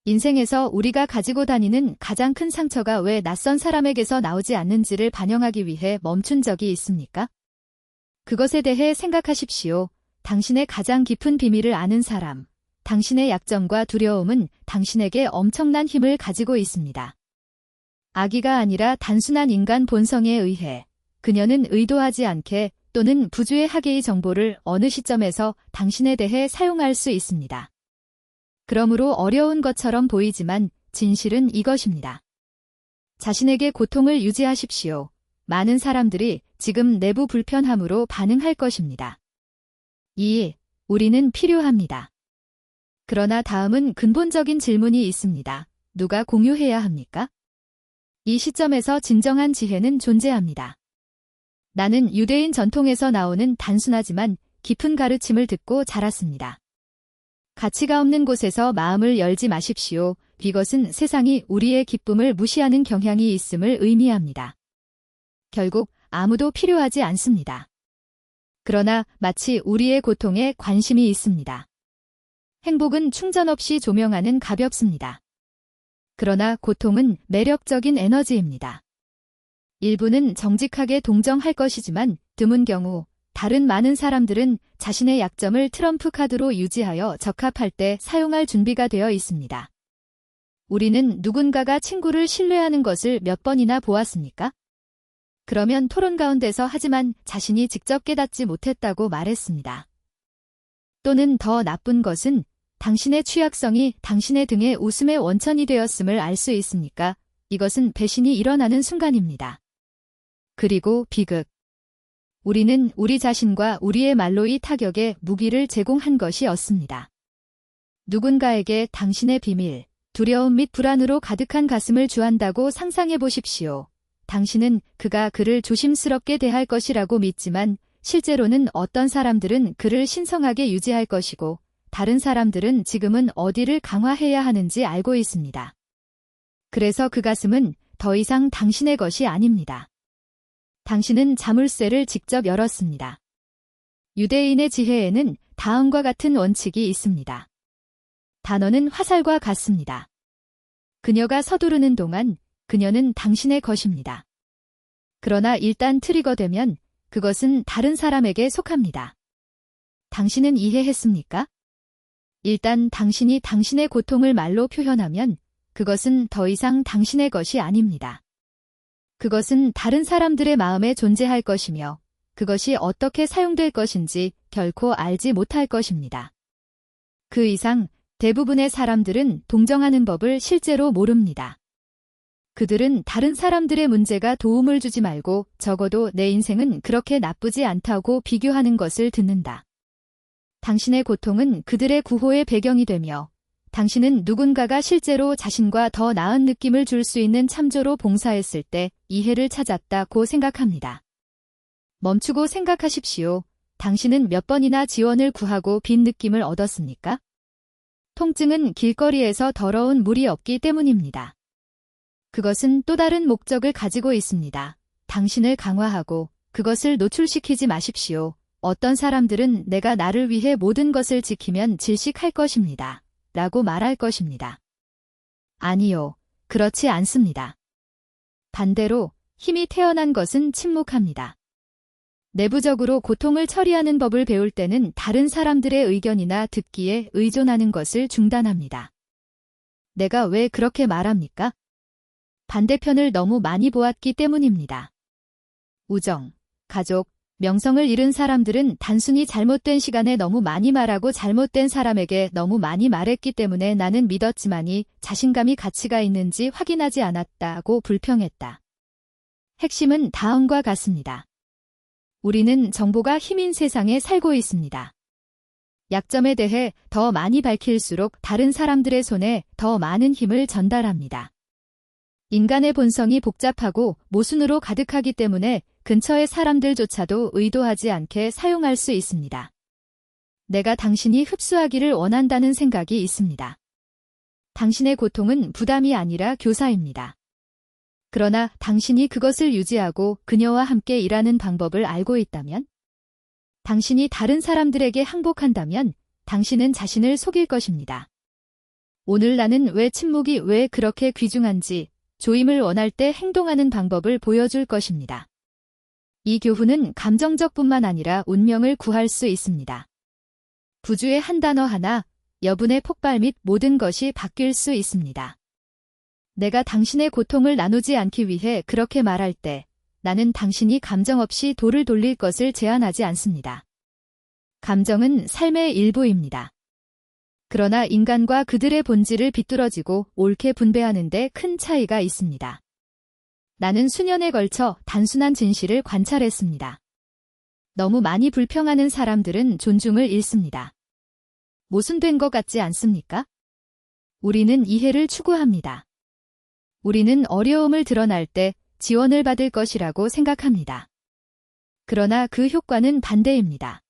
인생에서 우리가 가지고 다니는 가장 큰 상처가 왜 낯선 사람에게서 나오지 않는지를 반영하기 위해 멈춘 적이 있습니까? 그것에 대해 생각하십시오. 당신의 가장 깊은 비밀을 아는 사람, 당신의 약점과 두려움은 당신에게 엄청난 힘을 가지고 있습니다. 악의가 아니라 단순한 인간 본성에 의해 그녀는 의도하지 않게 또는 부주의하게의 정보를 어느 시점에서 당신에 대해 사용할 수 있습니다. 그러므로 어려운 것처럼 보이지만 진실은 이것입니다. 자신에게 고통을 유지하십시오. 많은 사람들이 지금 내부 불편함으로 반응할 것입니다. 2. 우리는 필요합니다. 그러나 다음은 근본적인 질문이 있습니다. 누가 공유해야 합니까? 이 시점에서 진정한 지혜는 존재합니다. 나는 유대인 전통에서 나오는 단순하지만 깊은 가르침을 듣고 자랐습니다. 가치가 없는 곳에서 마음을 열지 마십시오. 이것은 세상이 우리의 기쁨을 무시하는 경향이 있음을 의미합니다. 결국 아무도 필요하지 않습니다. 그러나 마치 우리의 고통에 관심이 있습니다. 행복은 충전 없이 조명하는 가볍습니다. 그러나 고통은 매력적인 에너지입니다. 일부는 정직하게 동정할 것이지만 드문 경우 다른 많은 사람들은 자신의 약점을 트럼프 카드로 유지하여 적합할 때 사용할 준비가 되어 있습니다. 우리는 누군가가 친구를 신뢰하는 것을 몇 번이나 보았습니까? 그러면 토론 가운데서 하지만 자신이 직접 깨닫지 못했다고 말했습니다. 또는 더 나쁜 것은 당신의 취약성이 당신의 등에 웃음의 원천이 되었음을 알 수 있습니까? 이것은 배신이 일어나는 순간입니다. 그리고 비극. 우리는 우리 자신과 우리의 말로의 타격에 무기를 제공한 것이었습니다. 누군가에게 당신의 비밀, 두려움 및 불안으로 가득한 가슴을 주한다고 상상해 보십시오. 당신은 그가 그를 조심스럽게 대할 것이라고 믿지만 실제로는 어떤 사람들은 그를 신성하게 유지할 것이고 다른 사람들은 지금은 어디를 강화해야 하는지 알고 있습니다. 그래서 그 가슴은 더 이상 당신의 것이 아닙니다. 당신은 자물쇠를 직접 열었습니다. 유대인의 지혜에는 다음과 같은 원칙이 있습니다. 단어는 화살과 같습니다. 그녀가 서두르는 동안 그녀는 당신의 것입니다. 그러나 일단 트리거되면 그것은 다른 사람에게 속합니다. 당신은 이해했습니까? 일단 당신이 당신의 고통을 말로 표현하면 그것은 더 이상 당신의 것이 아닙니다. 그것은 다른 사람들의 마음에 존재할 것이며 그것이 어떻게 사용될 것인지 결코 알지 못할 것입니다. 그 이상 대부분의 사람들은 동정하는 법을 실제로 모릅니다. 그들은 다른 사람들의 문제가 도움을 주지 말고 적어도 내 인생은 그렇게 나쁘지 않다고 비교하는 것을 듣는다. 당신의 고통은 그들의 구호의 배경이 되며 당신은 누군가가 실제로 자신과 더 나은 느낌을 줄 수 있는 참조로 봉사했을 때 이해를 찾았다고 생각합니다. 멈추고 생각하십시오. 당신은 몇 번이나 지원을 구하고 빈 느낌을 얻었습니까? 통증은 길거리에서 더러운 물이 없기 때문입니다. 그것은 또 다른 목적을 가지고 있습니다. 당신을 강화하고 그것을 노출시키지 마십시오. 어떤 사람들은 내가 나를 위해 모든 것을 지키면 질식할 것입니다. 라고 말할 것입니다. 아니요, 그렇지 않습니다. 반대로 힘이 태어난 것은 침묵합니다. 내부적으로 고통을 처리하는 법을 배울 때는 다른 사람들의 의견이나 듣기에 의존하는 것을 중단합니다. 내가 왜 그렇게 말합니까? 반대편을 너무 많이 보았기 때문입니다. 우정, 가족, 명성을 잃은 사람들은 단순히 잘못된 시간에 너무 많이 말하고 잘못된 사람에게 너무 많이 말했기 때문에 나는 믿었지만이 자신감이 가치가 있는지 확인하지 않았다고 불평했다. 핵심은 다음과 같습니다. 우리는 정보가 힘인 세상에 살고 있습니다. 약점에 대해 더 많이 밝힐수록 다른 사람들의 손에 더 많은 힘을 전달합니다. 인간의 본성이 복잡하고 모순으로 가득하기 때문에 근처의 사람들조차도 의도하지 않게 사용할 수 있습니다. 내가 당신이 흡수하기를 원한다는 생각이 있습니다. 당신의 고통은 부담이 아니라 교사입니다. 그러나 당신이 그것을 유지하고 그녀와 함께 일하는 방법을 알고 있다면? 당신이 다른 사람들에게 항복한다면 당신은 자신을 속일 것입니다. 오늘 나는 왜 침묵이 왜 그렇게 귀중한지 조임을 원할 때 행동하는 방법을 보여줄 것입니다. 이 교훈은 감정적뿐만 아니라 운명을 구할 수 있습니다. 부주의 한 단어 하나, 여분의 폭발 및 모든 것이 바뀔 수 있습니다. 내가 당신의 고통을 나누지 않기 위해 그렇게 말할 때 나는 당신이 감정 없이 돌을 돌릴 것을 제안하지 않습니다. 감정은 삶의 일부입니다. 그러나 인간과 그들의 본질을 비뚤어지고 옳게 분배하는 데 큰 차이가 있습니다. 나는 수년에 걸쳐 단순한 진실을 관찰했습니다. 너무 많이 불평하는 사람들은 존중을 잃습니다. 모순된 것 같지 않습니까? 우리는 이해를 추구합니다. 우리는 어려움을 드러날 때 지원을 받을 것이라고 생각합니다. 그러나 그 효과는 반대입니다.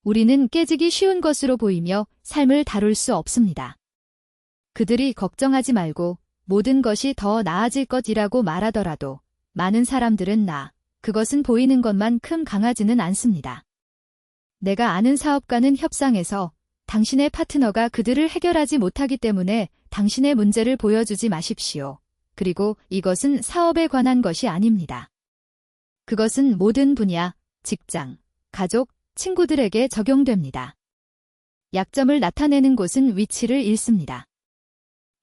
우리는 깨지기 쉬운 것으로 보이며 삶을 다룰 수 없습니다. 그들이 걱정하지 말고 모든 것이 더 나아질 것이라고 말하더라도 많은 사람들은 그것은 보이는 것만큼 강하지는 않습니다. 내가 아는 사업가는 협상에서 당신의 파트너가 그들을 해결하지 못하기 때문에 당신의 문제를 보여주지 마십시오. 그리고 이것은 사업에 관한 것이 아닙니다. 그것은 모든 분야, 직장, 가족, 친구들에게 적용됩니다. 약점을 나타내는 곳은 위치를 잃습니다.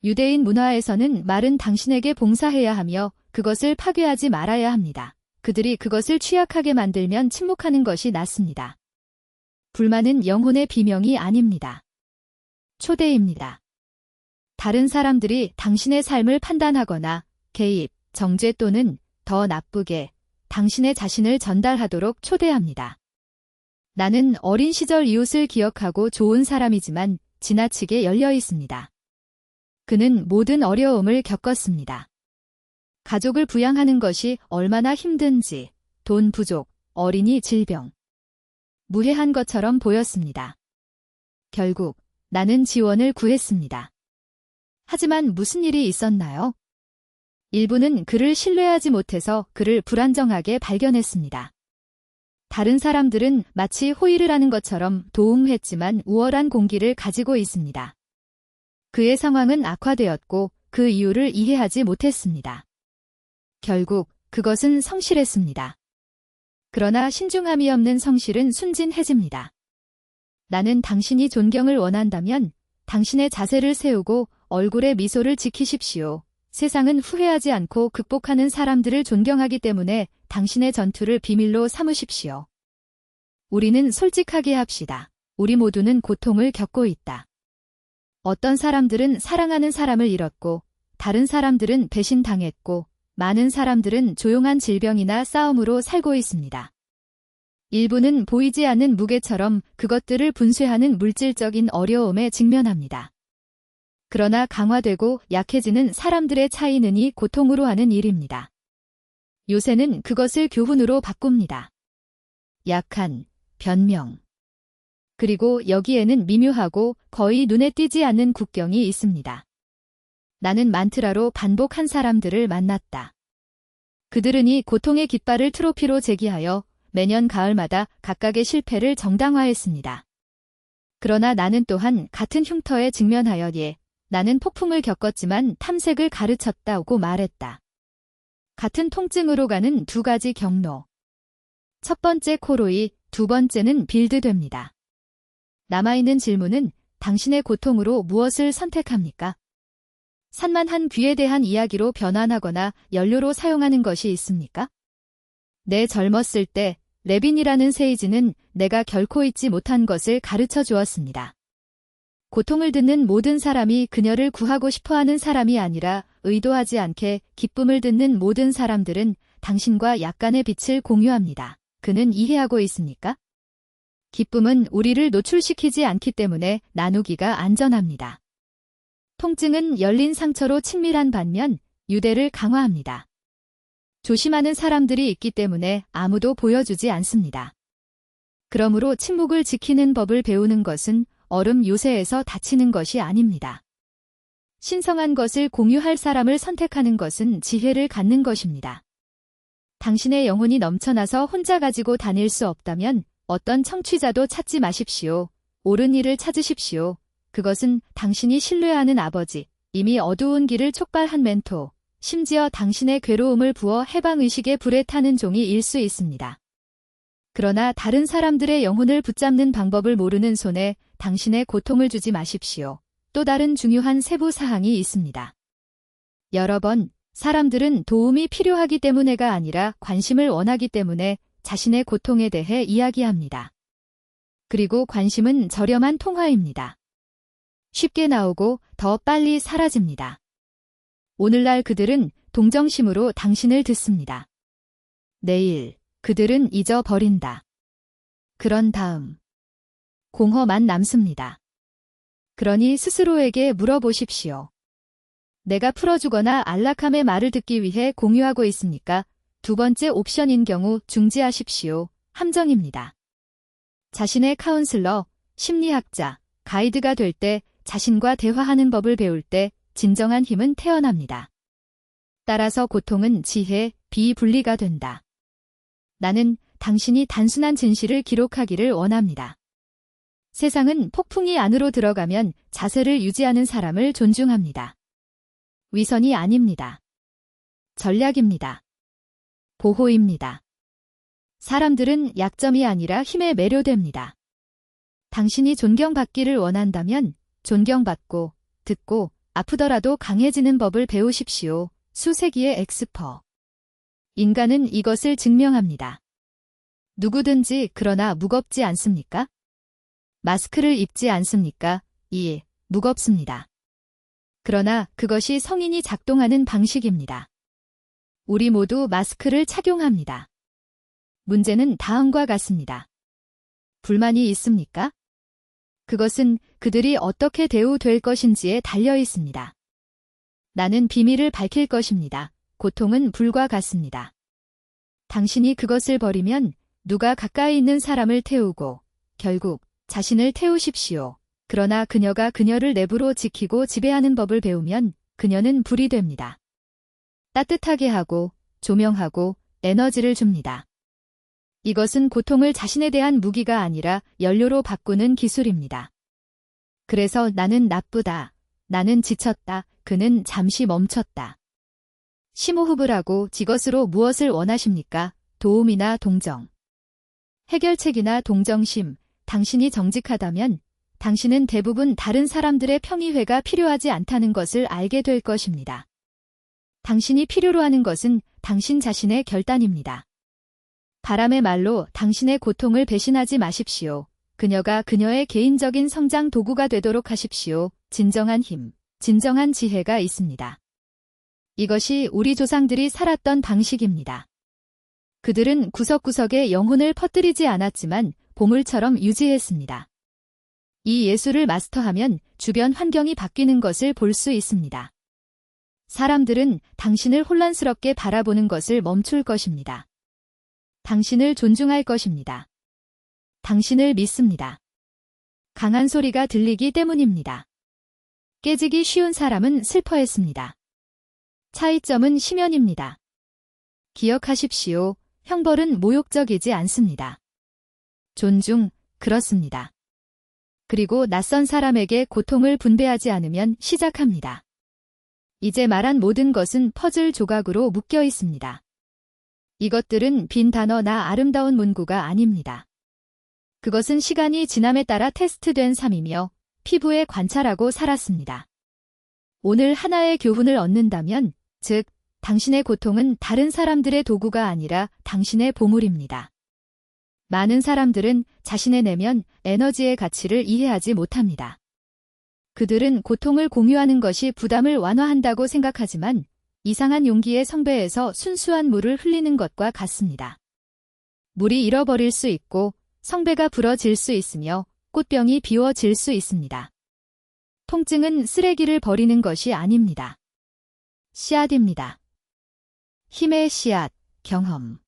유대인 문화에서는 말은 당신에게 봉사해야 하며 그것을 파괴하지 말아야 합니다. 그들이 그것을 취약하게 만들면 침묵하는 것이 낫습니다. 불만은 영혼의 비명이 아닙니다. 초대입니다. 다른 사람들이 당신의 삶을 판단하거나 개입, 정죄 또는 더 나쁘게 당신의 자신을 전달하도록 초대합니다. 나는 어린 시절 이웃을 기억하고 좋은 사람이지만 지나치게 열려 있습니다. 그는 모든 어려움을 겪었습니다. 가족을 부양하는 것이 얼마나 힘든지, 돈 부족, 어린이 질병. 무해한 것처럼 보였습니다. 결국 나는 지원을 구했습니다. 하지만 무슨 일이 있었나요? 일부는 그를 신뢰하지 못해서 그를 불안정하게 발견했습니다. 다른 사람들은 마치 호의를 하는 것처럼 도움했지만 우월한 공기를 가지고 있습니다. 그의 상황은 악화되었고 그 이유를 이해하지 못했습니다. 결국 그것은 성실했습니다. 그러나 신중함이 없는 성실은 순진해집니다. 나는 당신이 존경을 원한다면 당신의 자세를 세우고 얼굴의 미소를 지키십시오. 세상은 후회하지 않고 극복하는 사람들을 존경하기 때문에 당신의 전투를 비밀로 삼으십시오. 우리는 솔직하게 합시다. 우리 모두는 고통을 겪고 있다. 어떤 사람들은 사랑하는 사람을 잃었고, 다른 사람들은 배신당했고, 많은 사람들은 조용한 질병이나 싸움으로 살고 있습니다. 일부는 보이지 않는 무게처럼 그것들을 분쇄하는 물질적인 어려움에 직면합니다. 그러나 강화되고 약해지는 사람들의 차이는 이 고통으로 하는 일입니다. 요새는 그것을 교훈으로 바꿉니다. 약한, 변명. 그리고 여기에는 미묘하고 거의 눈에 띄지 않는 국경이 있습니다. 나는 만트라로 반복한 사람들을 만났다. 그들은 이 고통의 깃발을 트로피로 제기하여 매년 가을마다 각각의 실패를 정당화했습니다. 그러나 나는 또한 같은 흉터에 직면하여 나는 폭풍을 겪었지만 탐색을 가르쳤다고 말했다. 같은 통증으로 가는 두 가지 경로. 첫 번째 코로이, 두 번째는 빌드됩니다. 남아있는 질문은 당신의 고통으로 무엇을 선택합니까? 산만한 귀에 대한 이야기로 변환하거나 연료로 사용하는 것이 있습니까? 내 젊었을 때 레빈이라는 세이지는 내가 결코 잊지 못한 것을 가르쳐 주었습니다. 고통을 듣는 모든 사람이 그녀를 구하고 싶어하는 사람이 아니라 의도하지 않게 기쁨을 듣는 모든 사람들은 당신과 약간의 빛을 공유합니다. 그는 이해하고 있습니까? 기쁨은 우리를 노출시키지 않기 때문에 나누기가 안전합니다. 통증은 열린 상처로 친밀한 반면 유대를 강화합니다. 조심하는 사람들이 있기 때문에 아무도 보여주지 않습니다. 그러므로 침묵을 지키는 법을 배우는 것은 얼음 요새에서 다치는 것이 아닙니다. 신성한 것을 공유할 사람을 선택하는 것은 지혜를 갖는 것입니다. 당신의 영혼이 넘쳐나서 혼자 가지고 다닐 수 없다면 어떤 청취자도 찾지 마십시오. 옳은 일을 찾으십시오. 그것은 당신이 신뢰하는 아버지, 이미 어두운 길을 촉발한 멘토, 심지어 당신의 괴로움을 부어 해방의식의 불에 타는 종이일 수 있습니다. 그러나 다른 사람들의 영혼을 붙잡는 방법을 모르는 손에 당신의 고통을 주지 마십시오. 또 다른 중요한 세부 사항이 있습니다. 여러 번 사람들은 도움이 필요하기 때문에가 아니라 관심을 원하기 때문에 자신의 고통에 대해 이야기합니다. 그리고 관심은 저렴한 통화입니다. 쉽게 나오고 더 빨리 사라집니다. 오늘날 그들은 동정심으로 당신을 듣습니다. 내일 그들은 잊어버린다. 그런 다음 공허만 남습니다. 그러니 스스로에게 물어보십시오. 내가 풀어주거나 안락함의 말을 듣기 위해 공유하고 있습니까? 두 번째 옵션인 경우 중지하십시오. 함정입니다. 자신의 카운슬러, 심리학자, 가이드가 될 때, 자신과 대화하는 법을 배울 때 진정한 힘은 태어납니다. 따라서 고통은 지혜, 비분리가 된다. 나는 당신이 단순한 진실을 기록하기를 원합니다. 세상은 폭풍이 안으로 들어가면 자세를 유지하는 사람을 존중합니다. 위선이 아닙니다. 전략입니다. 보호입니다. 사람들은 약점이 아니라 힘에 매료됩니다. 당신이 존경받기를 원한다면 존경받고, 듣고, 아프더라도 강해지는 법을 배우십시오. 수세기의 엑스퍼. 인간은 이것을 증명합니다. 누구든지 그러나 무겁지 않습니까? 마스크를 입지 않습니까? 무겁습니다. 그러나 그것이 성인이 작동하는 방식입니다. 우리 모두 마스크를 착용합니다. 문제는 다음과 같습니다. 불만이 있습니까? 그것은 그들이 어떻게 대우될 것인지에 달려 있습니다. 나는 비밀을 밝힐 것입니다. 고통은 불과 같습니다. 당신이 그것을 버리면 누가 가까이 있는 사람을 태우고 결국 자신을 태우십시오. 그러나 그녀가 그녀를 내부로 지키고 지배하는 법을 배우면 그녀는 불이 됩니다. 따뜻하게 하고 조명하고 에너지를 줍니다. 이것은 고통을 자신에 대한 무기가 아니라 연료로 바꾸는 기술입니다. 그래서 나는 나쁘다. 나는 지쳤다. 그는 잠시 멈췄다. 심호흡을 하고 이것으로 무엇을 원하십니까? 도움이나 동정. 해결책이나 동정심. 당신이 정직하다면 당신은 대부분 다른 사람들의 평의회가 필요하지 않다는 것을 알게 될 것입니다. 당신이 필요로 하는 것은 당신 자신의 결단입니다. 바람의 말로 당신의 고통을 배신하지 마십시오. 그녀가 그녀의 개인적인 성장 도구가 되도록 하십시오. 진정한 힘, 진정한 지혜가 있습니다. 이것이 우리 조상들이 살았던 방식입니다. 그들은 구석구석에 영혼을 퍼뜨리지 않았지만 보물처럼 유지했습니다. 이 예술을 마스터하면 주변 환경이 바뀌는 것을 볼 수 있습니다. 사람들은 당신을 혼란스럽게 바라보는 것을 멈출 것입니다. 당신을 존중할 것입니다. 당신을 믿습니다. 강한 소리가 들리기 때문입니다. 깨지기 쉬운 사람은 슬퍼했습니다. 차이점은 심연입니다. 기억하십시오. 형벌은 모욕적이지 않습니다. 존중, 그렇습니다. 그리고 낯선 사람에게 고통을 분배하지 않으면 시작합니다. 이제 말한 모든 것은 퍼즐 조각으로 묶여 있습니다. 이것들은 빈 단어나 아름다운 문구가 아닙니다. 그것은 시간이 지남에 따라 테스트된 삶이며 피부에 관찰하고 살았습니다. 오늘 하나의 교훈을 얻는다면, 즉, 당신의 고통은 다른 사람들의 도구가 아니라 당신의 보물입니다. 많은 사람들은 자신의 내면, 에너지의 가치를 이해하지 못합니다. 그들은 고통을 공유하는 것이 부담을 완화한다고 생각하지만 이상한 용기의 성배에서 순수한 물을 흘리는 것과 같습니다. 물이 잃어버릴 수 있고 성배가 부러질 수 있으며 꽃병이 비워질 수 있습니다. 통증은 쓰레기를 버리는 것이 아닙니다. 씨앗입니다. 힘의 씨앗, 경험.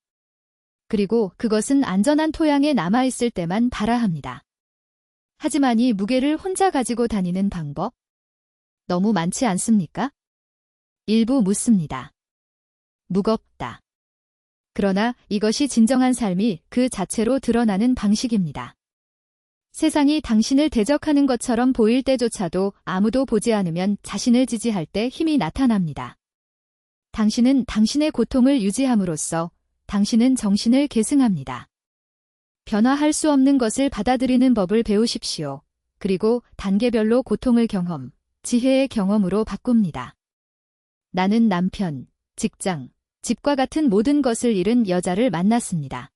그리고 그것은 안전한 토양에 남아있을 때만 발아합니다. 하지만 이 무게를 혼자 가지고 다니는 방법? 너무 많지 않습니까? 일부 묻습니다. 무겁다. 그러나 이것이 진정한 삶이 그 자체로 드러나는 방식입니다. 세상이 당신을 대적하는 것처럼 보일 때조차도 아무도 보지 않으면 자신을 지지할 때 힘이 나타납니다. 당신은 당신의 고통을 유지함으로써 당신은 정신을 계승합니다. 변화할 수 없는 것을 받아들이는 법을 배우십시오. 그리고 단계별로 고통을 경험, 지혜의 경험으로 바꿉니다. 나는 남편, 직장, 집과 같은 모든 것을 잃은 여자를 만났습니다.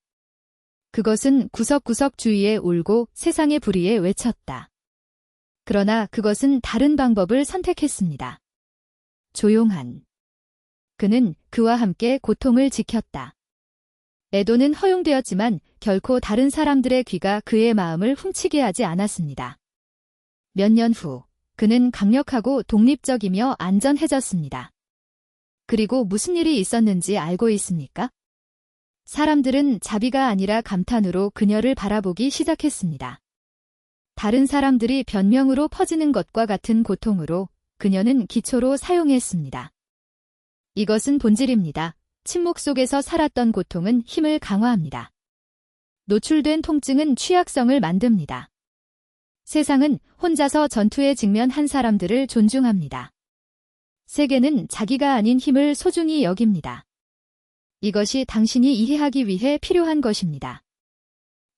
그것은 구석구석 주위에 울고 세상의 불의에 외쳤다. 그러나 그것은 다른 방법을 선택했습니다. 조용한. 그는 그와 함께 고통을 지켰다. 애도는 허용되었지만 결코 다른 사람들의 귀가 그의 마음을 훔치게 하지 않았습니다. 몇 년 후, 그는 강력하고 독립적이며 안전해졌습니다. 그리고 무슨 일이 있었는지 알고 있습니까? 사람들은 자비가 아니라 감탄으로 그녀를 바라보기 시작했습니다. 다른 사람들이 변명으로 퍼지는 것과 같은 고통으로 그녀는 기초로 사용했습니다. 이것은 본질입니다. 침묵 속에서 살았던 고통은 힘을 강화합니다. 노출된 통증은 취약성을 만듭니다. 세상은 혼자서 전투에 직면한 사람들을 존중합니다. 세계는 자기가 아닌 힘을 소중히 여깁니다. 이것이 당신이 이해하기 위해 필요한 것입니다.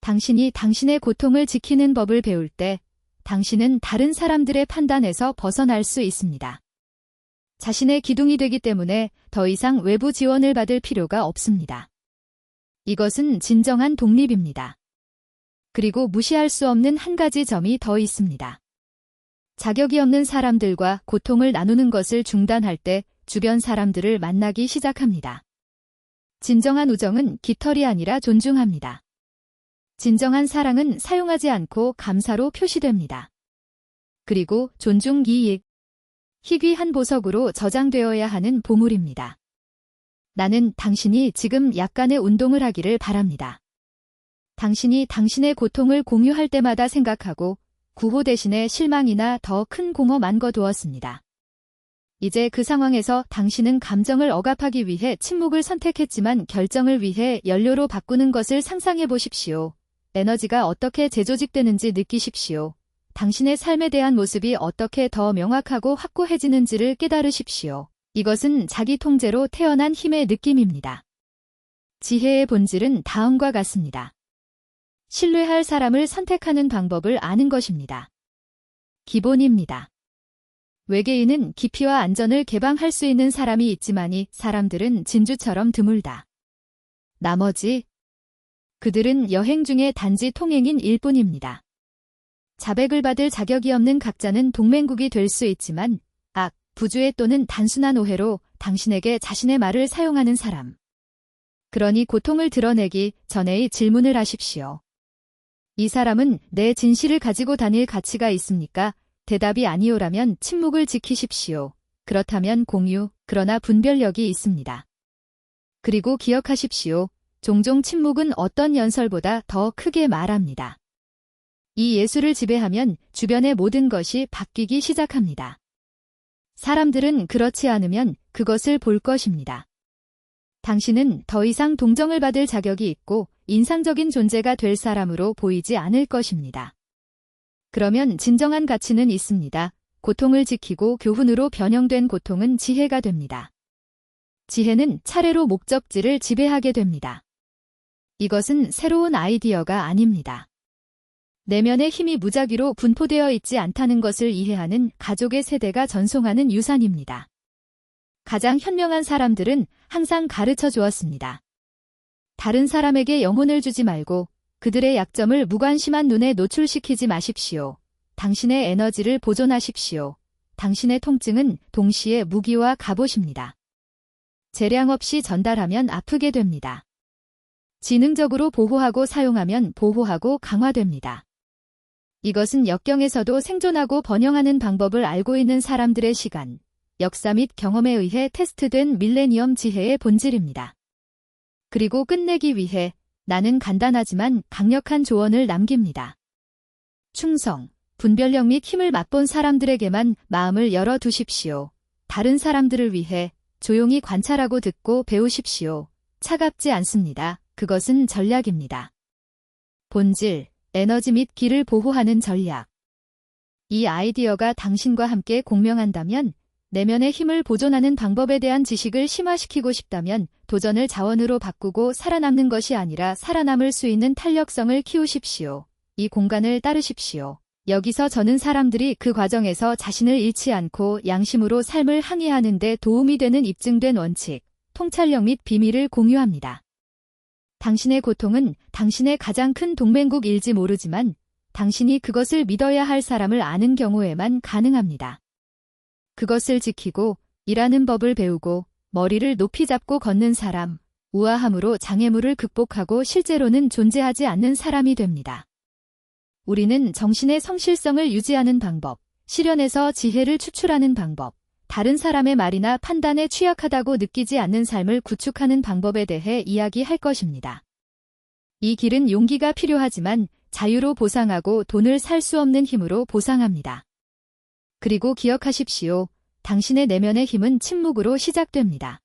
당신이 당신의 고통을 지키는 법을 배울 때 당신은 다른 사람들의 판단에서 벗어날 수 있습니다. 자신의 기둥이 되기 때문에 더 이상 외부 지원을 받을 필요가 없습니다. 이것은 진정한 독립입니다. 그리고 무시할 수 없는 한 가지 점이 더 있습니다. 자격이 없는 사람들과 고통을 나누는 것을 중단할 때 주변 사람들을 만나기 시작합니다. 진정한 우정은 깃털이 아니라 존중합니다. 진정한 사랑은 사용하지 않고 감사로 표시됩니다. 그리고 존중 이익. 희귀한 보석으로 저장되어야 하는 보물입니다. 나는 당신이 지금 약간의 운동을 하기를 바랍니다. 당신이 당신의 고통을 공유할 때마다 생각하고 구호 대신에 실망이나 더 큰 공허만 거두었습니다. 이제 그 상황에서 당신은 감정을 억압하기 위해 침묵을 선택했지만 결정을 위해 연료로 바꾸는 것을 상상해 보십시오. 에너지가 어떻게 재조직되는지 느끼십시오. 당신의 삶에 대한 모습이 어떻게 더 명확하고 확고해지는지를 깨달으십시오. 이것은 자기 통제로 태어난 힘의 느낌입니다. 지혜의 본질은 다음과 같습니다. 신뢰할 사람을 선택하는 방법을 아는 것입니다. 기본입니다. 외계인은 깊이와 안전을 개방할 수 있는 사람이 있지만이 사람들은 진주처럼 드물다. 나머지 그들은 여행 중에 단지 통행인 일뿐입니다. 자백을 받을 자격이 없는 각자는 동맹국이 될 수 있지만 부주의 또는 단순한 오해로 당신에게 자신의 말을 사용하는 사람. 그러니 고통을 드러내기 전에의 질문을 하십시오. 이 사람은 내 진실을 가지고 다닐 가치가 있습니까? 대답이 아니오라면 침묵을 지키십시오. 그렇다면 공유, 그러나 분별력이 있습니다. 그리고 기억하십시오. 종종 침묵은 어떤 연설보다 더 크게 말합니다. 이 예술을 지배하면 주변의 모든 것이 바뀌기 시작합니다. 사람들은 그렇지 않으면 그것을 볼 것입니다. 당신은 더 이상 동정을 받을 자격이 있고 인상적인 존재가 될 사람으로 보이지 않을 것입니다. 그러면 진정한 가치는 있습니다. 고통을 지키고 교훈으로 변형된 고통은 지혜가 됩니다. 지혜는 차례로 목적지를 지배하게 됩니다. 이것은 새로운 아이디어가 아닙니다. 내면의 힘이 무작위로 분포되어 있지 않다는 것을 이해하는 가족의 세대가 전송하는 유산입니다. 가장 현명한 사람들은 항상 가르쳐 주었습니다. 다른 사람에게 영혼을 주지 말고 그들의 약점을 무관심한 눈에 노출시키지 마십시오. 당신의 에너지를 보존하십시오. 당신의 통증은 동시에 무기와 갑옷입니다. 재량 없이 전달하면 아프게 됩니다. 지능적으로 보호하고 사용하면 보호하고 강화됩니다. 이것은 역경에서도 생존하고 번영하는 방법을 알고 있는 사람들의 시간, 역사 및 경험에 의해 테스트된 밀레니엄 지혜의 본질입니다. 그리고 끝내기 위해 나는 간단하지만 강력한 조언을 남깁니다. 충성, 분별력 및 힘을 맛본 사람들에게만 마음을 열어두십시오. 다른 사람들을 위해 조용히 관찰하고 듣고 배우십시오. 차갑지 않습니다. 그것은 전략입니다. 본질, 에너지 및 기를 보호하는 전략. 이 아이디어가 당신과 함께 공명한다면, 내면의 힘을 보존하는 방법에 대한 지식을 심화시키고 싶다면 도전을 자원으로 바꾸고 살아남는 것이 아니라 살아남을 수 있는 탄력성을 키우십시오. 이 공간을 따르십시오. 여기서 저는 사람들이 그 과정에서 자신을 잃지 않고 양심으로 삶을 항해하는 데 도움이 되는 입증된 원칙, 통찰력 및 비밀을 공유합니다. 당신의 고통은 당신의 가장 큰 동맹국일지 모르지만 당신이 그것을 믿어야 할 사람을 아는 경우에만 가능합니다. 그것을 지키고 일하는 법을 배우고 머리를 높이 잡고 걷는 사람, 우아함으로 장애물을 극복하고 실제로는 존재하지 않는 사람이 됩니다. 우리는 정신의 성실성을 유지하는 방법, 시련에서 지혜를 추출하는 방법, 다른 사람의 말이나 판단에 취약하다고 느끼지 않는 삶을 구축하는 방법에 대해 이야기할 것입니다. 이 길은 용기가 필요하지만 자유로 보상하고 돈을 살 수 없는 힘으로 보상합니다. 그리고 기억하십시오. 당신의 내면의 힘은 침묵으로 시작됩니다.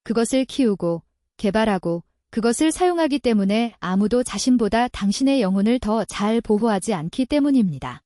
그것을 키우고 개발하고 그것을 사용하기 때문에 아무도 자신보다 당신의 영혼을 더 잘 보호하지 않기 때문입니다.